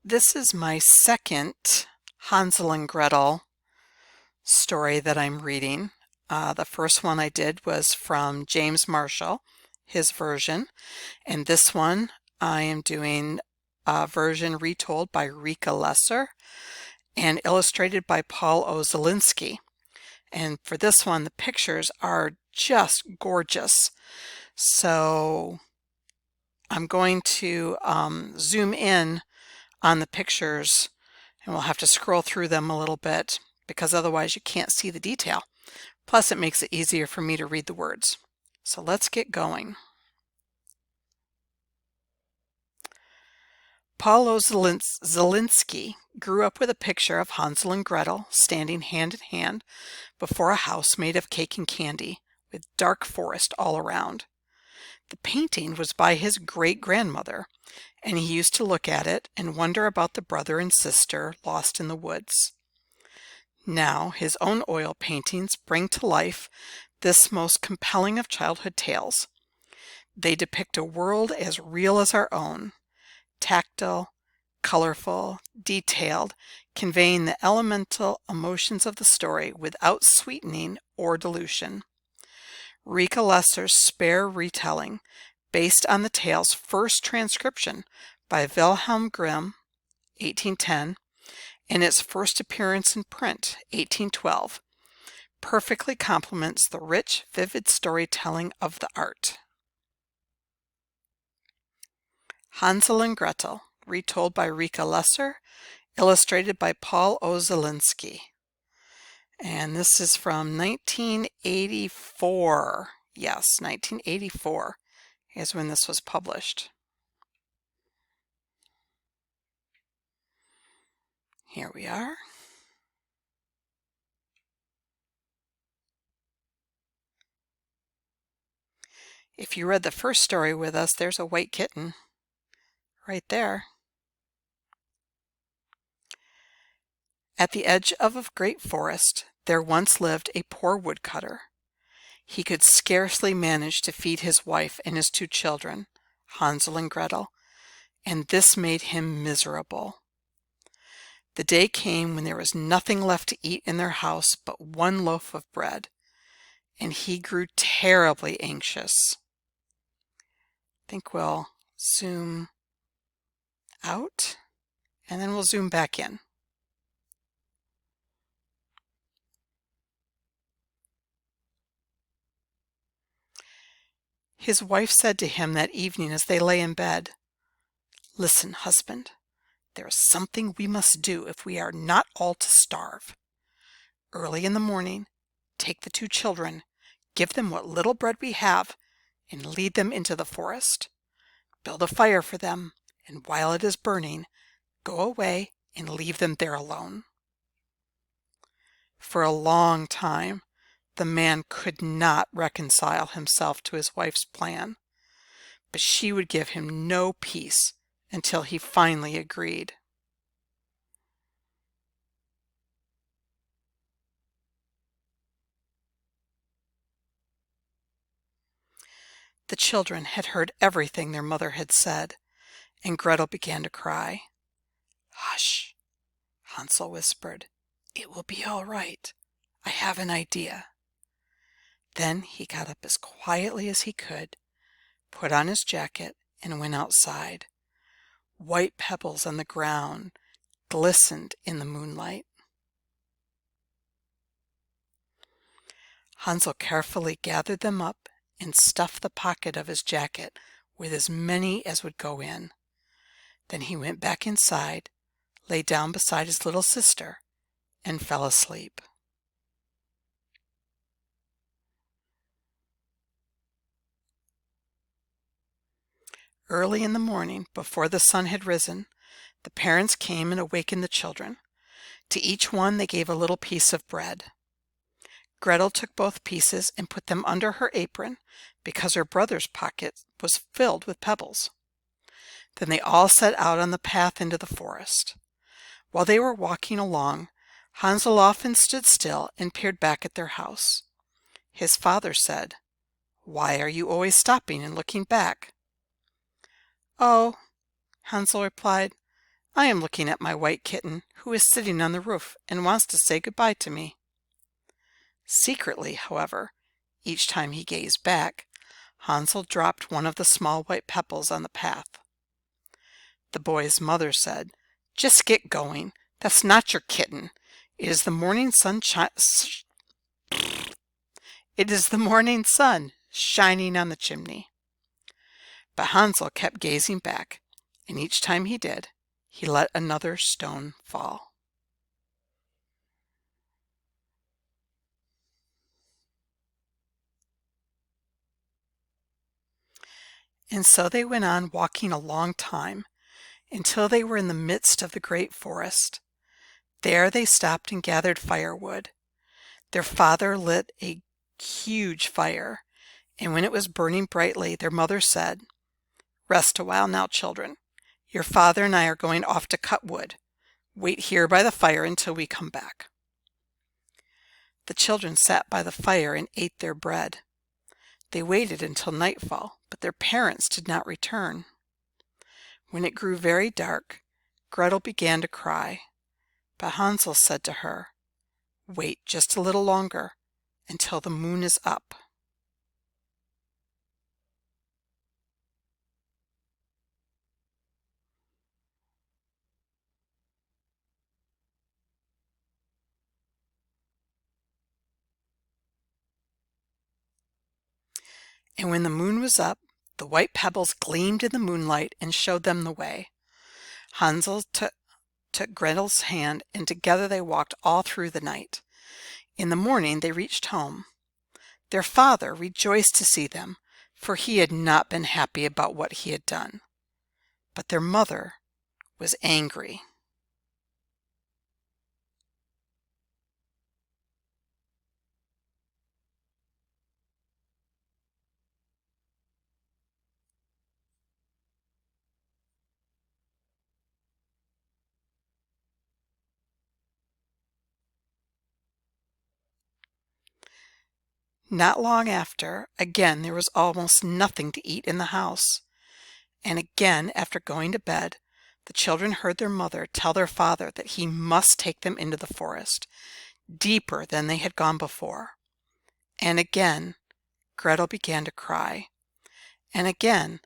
This is my second Hansel and Gretel story that I'm reading. The first one I did was from James Marshall, his version, and this one I am doing a version retold by Rika Lesser and illustrated by Paul O. Zelinsky. And for this one, the pictures are just gorgeous. So I'm going to zoom in on the pictures, and we'll have to scroll through them a little bit because otherwise you can't see the detail. Plus it makes it easier for me to read the words. So let's get going. Paul O. Zelinsky grew up with a picture of Hansel and Gretel standing hand in hand before a house made of cake and candy with dark forest all around. The painting was by his great-grandmother, and he used to look at it and wonder about the brother and sister lost in the woods. Now his own oil paintings bring to life this most compelling of childhood tales. They depict a world as real as our own, tactile, colorful, detailed, conveying the elemental emotions of the story without sweetening or dilution. Rika Lesser's spare retelling, based on the tale's first transcription by Wilhelm Grimm, 1810, and its first appearance in print, 1812, perfectly complements the rich, vivid storytelling of the art. Hansel and Gretel, retold by Rika Lesser, illustrated by Paul O. Zelinsky. And this is from 1984. Yes, 1984 is when this was published. Here we are. If you read the first story with us, there's a white kitten right there. At the edge of a great forest, there once lived a poor woodcutter. He could scarcely manage to feed his wife and his two children, Hansel and Gretel, and this made him miserable. The day came when there was nothing left to eat in their house but one loaf of bread, and he grew terribly anxious. I think we'll zoom out, and then we'll zoom back in. His wife said to him that evening as they lay in bed, "Listen, husband, there is something we must do if we are not all to starve. Early in the morning, take the two children, give them what little bread we have, and lead them into the forest. Build a fire for them, and while it is burning, go away and leave them there alone." For a long time, the man could not reconcile himself to his wife's plan, but she would give him no peace until he finally agreed. The children had heard everything their mother had said, and Gretel began to cry. "Hush," Hansel whispered. "It will be all right. I have an idea." Then he got up as quietly as he could, put on his jacket, and went outside. White pebbles on the ground glistened in the moonlight. Hansel carefully gathered them up and stuffed the pocket of his jacket with as many as would go in. Then he went back inside, lay down beside his little sister, and fell asleep. Early in the morning, before the sun had risen, the parents came and awakened the children. To each one they gave a little piece of bread. Gretel took both pieces and put them under her apron because her brother's pocket was filled with pebbles. Then they all set out on the path into the forest. While they were walking along, Hansel often stood still and peered back at their house. His father said, "Why are you always stopping and looking back?" "Oh," Hansel replied, I am looking at my white kitten, who is sitting on the roof and wants to say goodbye to me." Secretly, however, each time he gazed back, Hansel dropped one of the small white pebbles on the path. The boy's mother said, "Just get going. That's not your kitten. It is the morning sun It is the morning sun shining on the chimney." But Hansel kept gazing back, and each time he did, he let another stone fall. And so they went on walking a long time, until they were in the midst of the great forest. There they stopped and gathered firewood. Their father lit a huge fire, and when it was burning brightly, their mother said, "Rest a while now, children. Your father and I are going off to cut wood. Wait here by the fire until we come back." The children sat by the fire and ate their bread. They waited until nightfall, but their parents did not return. When it grew very dark, Gretel began to cry, but Hansel said to her, "Wait just a little longer, until the moon is up." And when the moon was up, the white pebbles gleamed in the moonlight and showed them the way. Hansel took Gretel's hand, and together they walked all through the night. In the morning they reached home. Their father rejoiced to see them, for he had not been happy about what he had done. But their mother was angry. Not long after, again there was almost nothing to eat in the house. And again, after going to bed, the children heard their mother tell their father that he must take them into the forest, deeper than they had gone before. And again, Gretel began to cry. And again,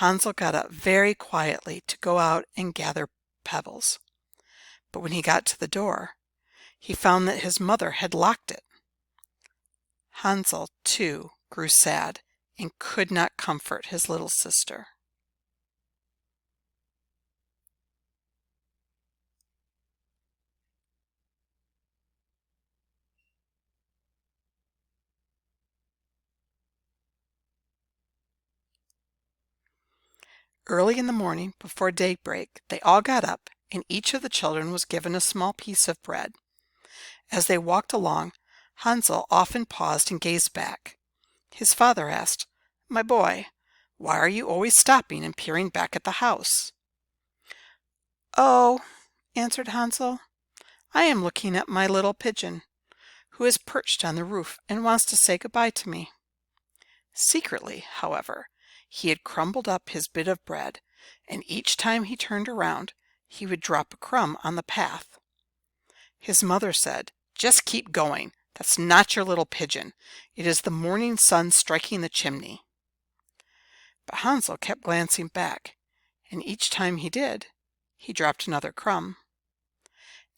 Hansel got up very quietly to go out and gather pebbles. But when he got to the door, he found that his mother had locked it. Hansel, too, grew sad and could not comfort his little sister. Early in the morning, before daybreak, they all got up, and each of the children was given a small piece of bread. As they walked along, Hansel often paused and gazed back. His father asked, "My boy, why are you always stopping and peering back at the house?" "Oh," answered Hansel, "I am looking at my little pigeon, who is perched on the roof and wants to say goodbye to me." Secretly, however, he had crumbled up his bit of bread, and each time he turned around, he would drop a crumb on the path. His mother said, "Just keep going. That's not your little pigeon. It is the morning sun striking the chimney." But Hansel kept glancing back, and each time he did, he dropped another crumb.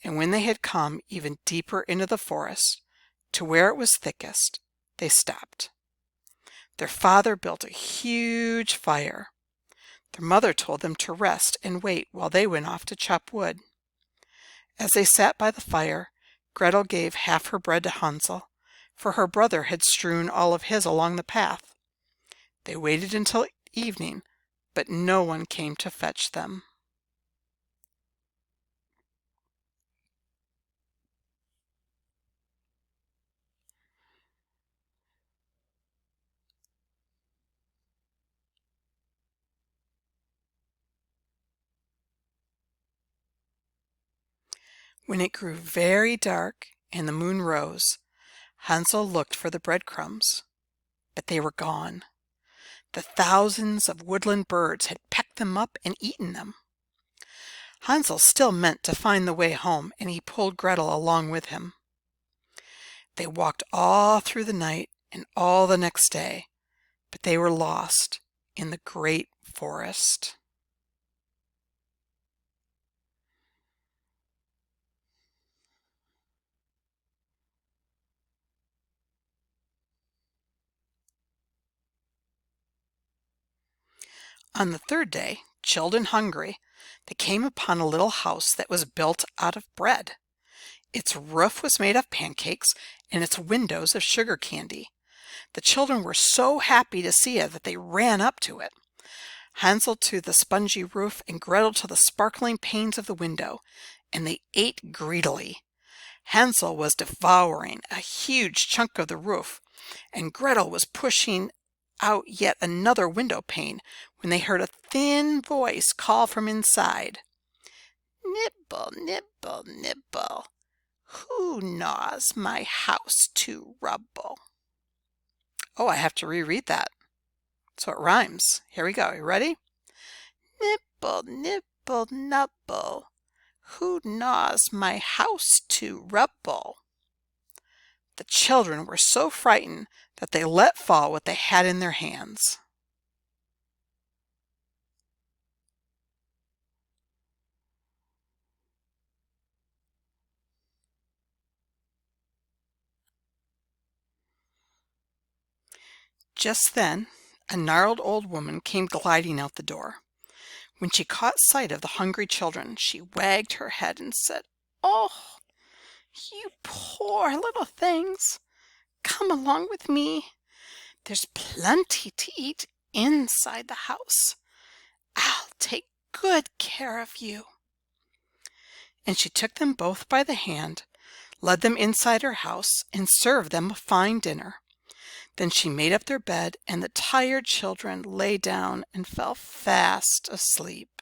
And when they had come even deeper into the forest, to where it was thickest, they stopped. Their father built a huge fire. Their mother told them to rest and wait while they went off to chop wood. As they sat by the fire, Gretel gave half her bread to Hansel, for her brother had strewn all of his along the path. They waited until evening, but no one came to fetch them. When it grew very dark and the moon rose, Hansel looked for the breadcrumbs, but they were gone. The thousands of woodland birds had pecked them up and eaten them. Hansel still meant to find the way home, and he pulled Gretel along with him. They walked all through the night and all the next day, but they were lost in the great forest. On the third day, chilled and hungry, they came upon a little house that was built out of bread. Its roof was made of pancakes and its windows of sugar candy. The children were so happy to see it that they ran up to it. Hansel to the spongy roof and Gretel to the sparkling panes of the window, and they ate greedily. Hansel was devouring a huge chunk of the roof, and Gretel was pushing out yet another window pane when they heard a thin voice call from inside. "Nibble, nibble, nibble. Who gnaws my house to rubble?" Oh, I have to reread that so it rhymes. Here we go. You ready? Nibble, nibble, nubble. Who gnaws my house to rubble? The children were so frightened that they let fall what they had in their hands. Just then, a gnarled old woman came gliding out the door. When she caught sight of the hungry children, she wagged her head and said, "Oh, you poor little things, come along with me. There's plenty to eat inside the house. I'll take good care of you." And she took them both by the hand, led them inside her house, and served them a fine dinner. Then she made up their bed, and the tired children lay down and fell fast asleep.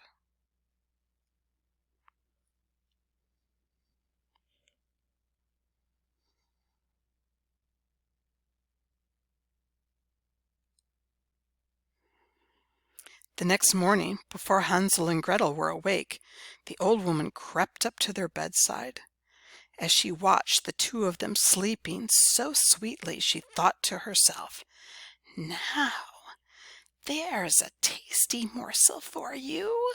The next morning, before Hansel and Gretel were awake, the old woman crept up to their bedside. As she watched the two of them sleeping so sweetly, she thought to herself, "Now, there's a tasty morsel for you."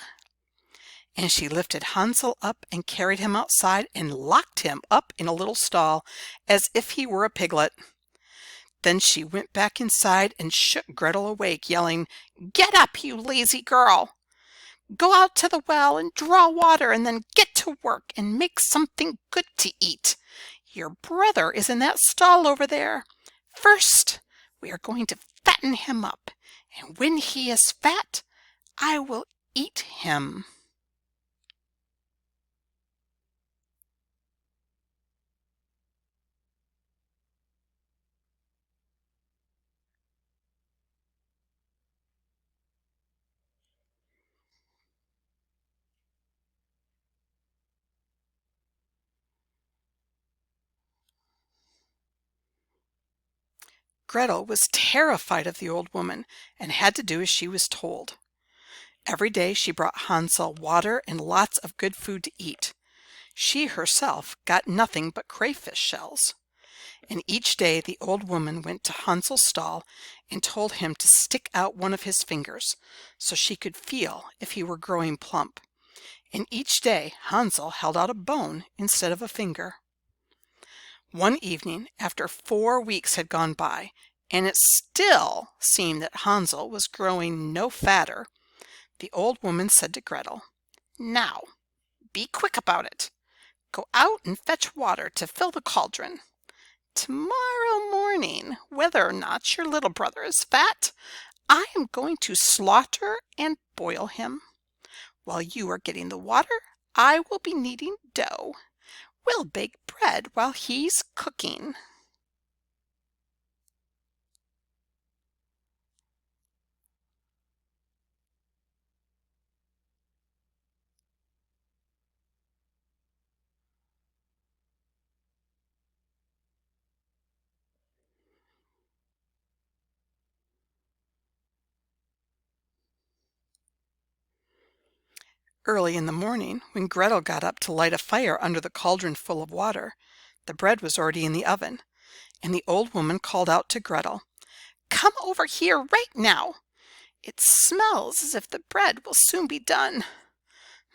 And she lifted Hansel up and carried him outside and locked him up in a little stall as if he were a piglet. Then she went back inside and shook Gretel awake, yelling, "Get up, you lazy girl! Go out to the well and draw water, and then get to work and make something good to eat. Your brother is in that stall over there. First, we are going to fatten him up, and when he is fat, I will eat him." Gretel was terrified of the old woman and had to do as she was told. Every day she brought Hansel water and lots of good food to eat. She herself got nothing but crayfish shells. And each day the old woman went to Hansel's stall and told him to stick out one of his fingers so she could feel if he were growing plump. And each day Hansel held out a bone instead of a finger. One evening, after 4 weeks had gone by, and it still seemed that Hansel was growing no fatter, the old woman said to Gretel, "Now, be quick about it. Go out and fetch water to fill the cauldron. Tomorrow morning, whether or not your little brother is fat, I am going to slaughter and boil him. While you are getting the water, I will be kneading dough. We'll bake bread while he's cooking." Early in the morning, when Gretel got up to light a fire under the cauldron full of water, the bread was already in the oven, and the old woman called out to Gretel, "Come over here right now! It smells as if the bread will soon be done.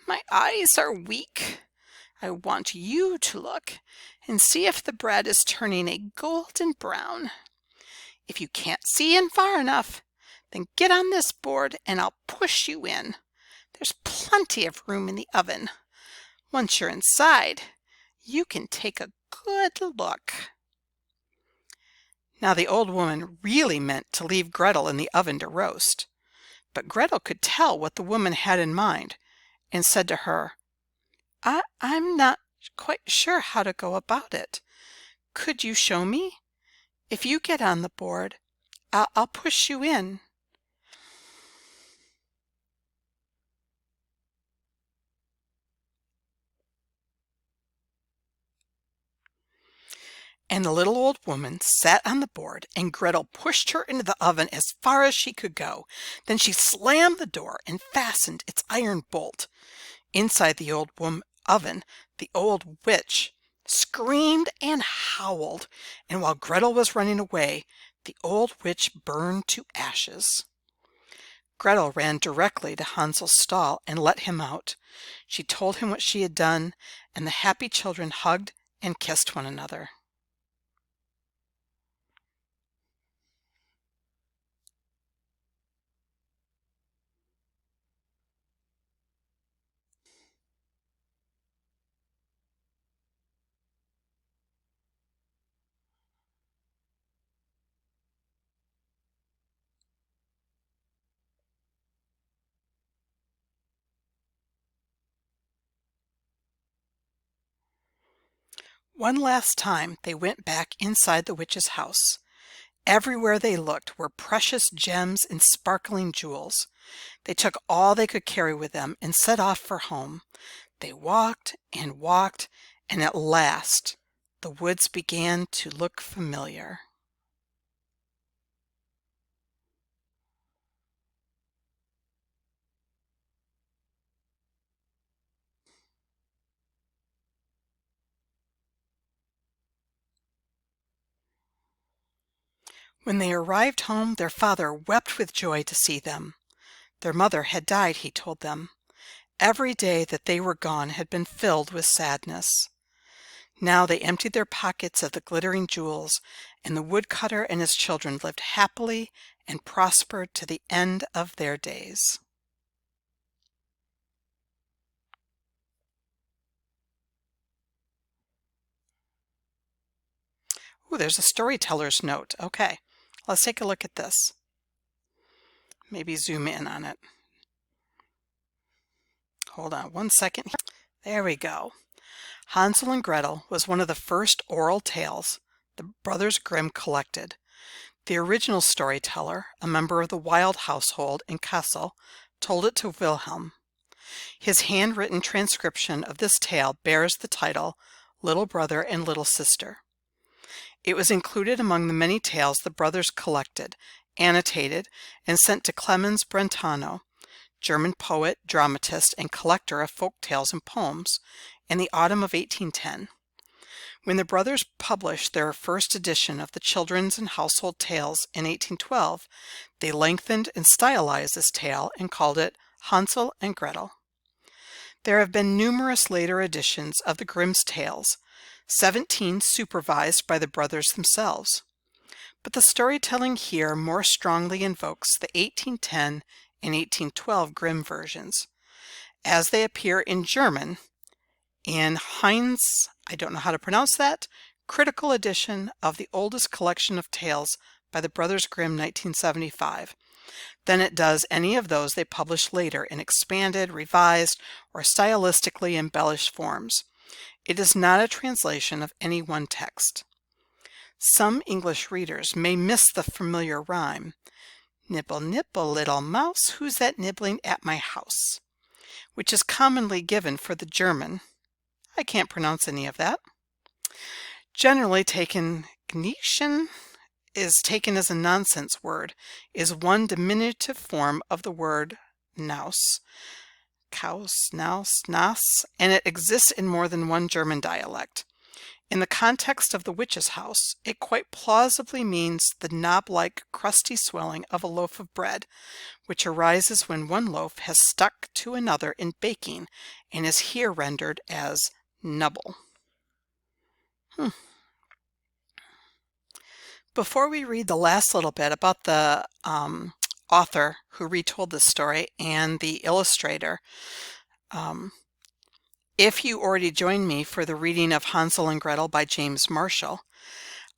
My eyes are weak. I want you to look and see if the bread is turning a golden brown. If you can't see in far enough, then get on this board and I'll push you in. There's plenty of room in the oven. Once you're inside, you can take a good look." Now the old woman really meant to leave Gretel in the oven to roast, but Gretel could tell what the woman had in mind, and said to her, I'm not quite sure how to go about it. Could you show me? If you get on the board, I'll push you in." And the little old woman sat on the board, and Gretel pushed her into the oven as far as she could go. Then she slammed the door and fastened its iron bolt. Inside the oven, the old witch screamed and howled, and while Gretel was running away, the old witch burned to ashes. Gretel ran directly to Hansel's stall and let him out. She told him what she had done, and the happy children hugged and kissed one another. One last time they went back inside the witch's house. Everywhere they looked were precious gems and sparkling jewels. They took all they could carry with them and set off for home. They walked and walked, and at last the woods began to look familiar. When they arrived home, their father wept with joy to see them. Their mother had died, he told them. Every day that they were gone had been filled with sadness. Now they emptied their pockets of the glittering jewels, and the woodcutter and his children lived happily and prospered to the end of their days. Ooh, there's a storyteller's note. Okay, let's take a look at this. Maybe zoom in on it. Hold on one second. There we go. Hansel and Gretel was one of the first oral tales the Brothers Grimm collected. The original storyteller, a member of the Wild household in Kassel, told it to Wilhelm. His handwritten transcription of this tale bears the title Little Brother and Little Sister. It was included among the many tales the brothers collected, annotated, and sent to Clemens Brentano, German poet, dramatist, and collector of folk tales and poems, in the autumn of 1810. When the brothers published their first edition of the Children's and Household Tales in 1812, they lengthened and stylized this tale and called it Hansel and Gretel. There have been numerous later editions of the Grimm's tales, 17 supervised by the brothers themselves. But the storytelling here more strongly invokes the 1810 and 1812 Grimm versions, as they appear in German in Heinz, I don't know how to pronounce that, critical edition of the oldest collection of tales by the Brothers Grimm 1975, than it does any of those they published later in expanded, revised, or stylistically embellished forms. It is not a translation of any one text. Some English readers may miss the familiar rhyme, "Nibble, nibble, little mouse, who's that nibbling at my house?" which is commonly given for the German. I can't pronounce any of that. Generally taken, Gniechen is taken as a nonsense word, is one diminutive form of the word Naus. Kaus, Naus, Nas, and it exists in more than one German dialect. In the context of the witch's house, it quite plausibly means the knob-like crusty swelling of a loaf of bread, which arises when one loaf has stuck to another in baking and is here rendered as nubble. Before we read the last little bit about the author who retold this story and the illustrator, if you already joined me for the reading of Hansel and Gretel by James Marshall,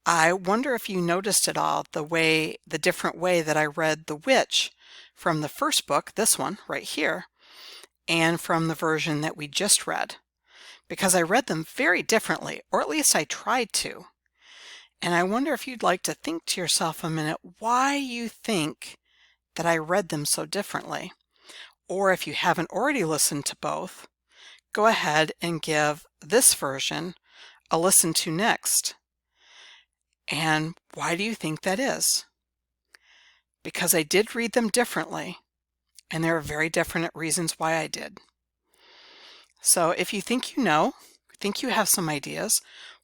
I wonder if you noticed at all the different way that I read The Witch from the first book, this one right here, and from the version that we just read, because I read them very differently, or at least I tried to. And I wonder if you'd like to think to yourself a minute why you think that I read them so differently. Or if you haven't already listened to both, go ahead and give this version a listen to next. And why do you think that is? Because I did read them differently, and there are very different reasons why I did. So if you think you have some ideas,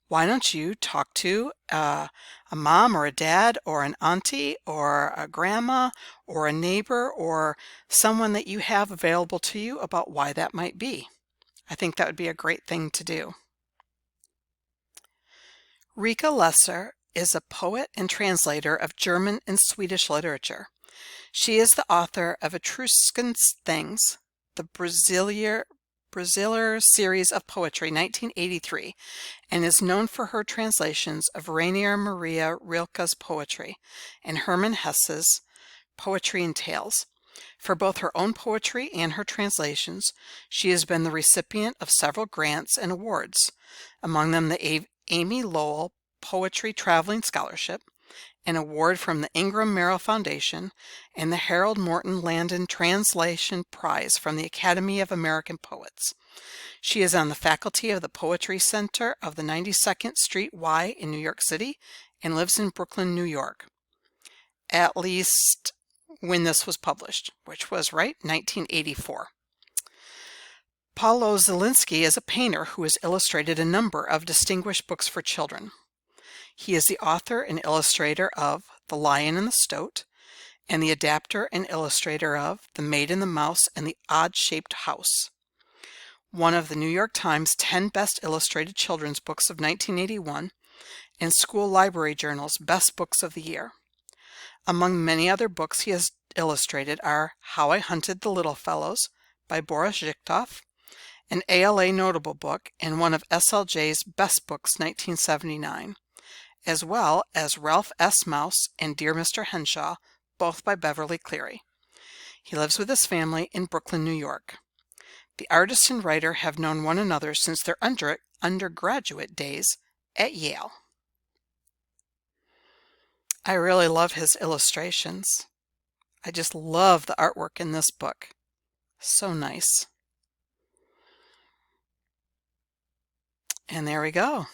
why don't you talk to a mom or a dad or an auntie or a grandma or a neighbor or someone that you have available to you about why that might be. I think that would be a great thing to do. Rika Lesser is a poet and translator of German and Swedish literature. She is the author of Etruscans Things, the Brazilier series of poetry, 1983, and is known for her translations of Rainer Maria Rilke's poetry and Hermann Hesse's poetry and tales. For both her own poetry and her translations, she has been the recipient of several grants and awards, among them the Amy Lowell Poetry Traveling Scholarship, an award from the Ingram Merrill Foundation, and the Harold Morton Landon Translation Prize from the Academy of American Poets. She is on the faculty of the Poetry Center of the 92nd Street Y in New York City and lives in Brooklyn, New York, at least when this was published, which was, 1984. Paulo Zelinsky is a painter who has illustrated a number of distinguished books for children. He is the author and illustrator of The Lion and the Stoat, and the adapter and illustrator of The Maid and the Mouse and the Odd-Shaped House, one of the New York Times 10 Best Illustrated Children's Books of 1981, and School Library Journal's Best Books of the Year. Among many other books he has illustrated are How I Hunted the Little Fellows by Boris Zhikhtov, an ALA notable book and one of SLJ's Best Books 1979, as well as Ralph S. Mouse and Dear Mr. Henshaw, both by Beverly Cleary. He lives with his family in Brooklyn, New York. The artist and writer have known one another since their undergraduate days at Yale. I really love his illustrations. I just love the artwork in this book. So nice. And there we go.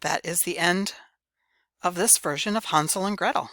That is the end of this version of Hansel and Gretel.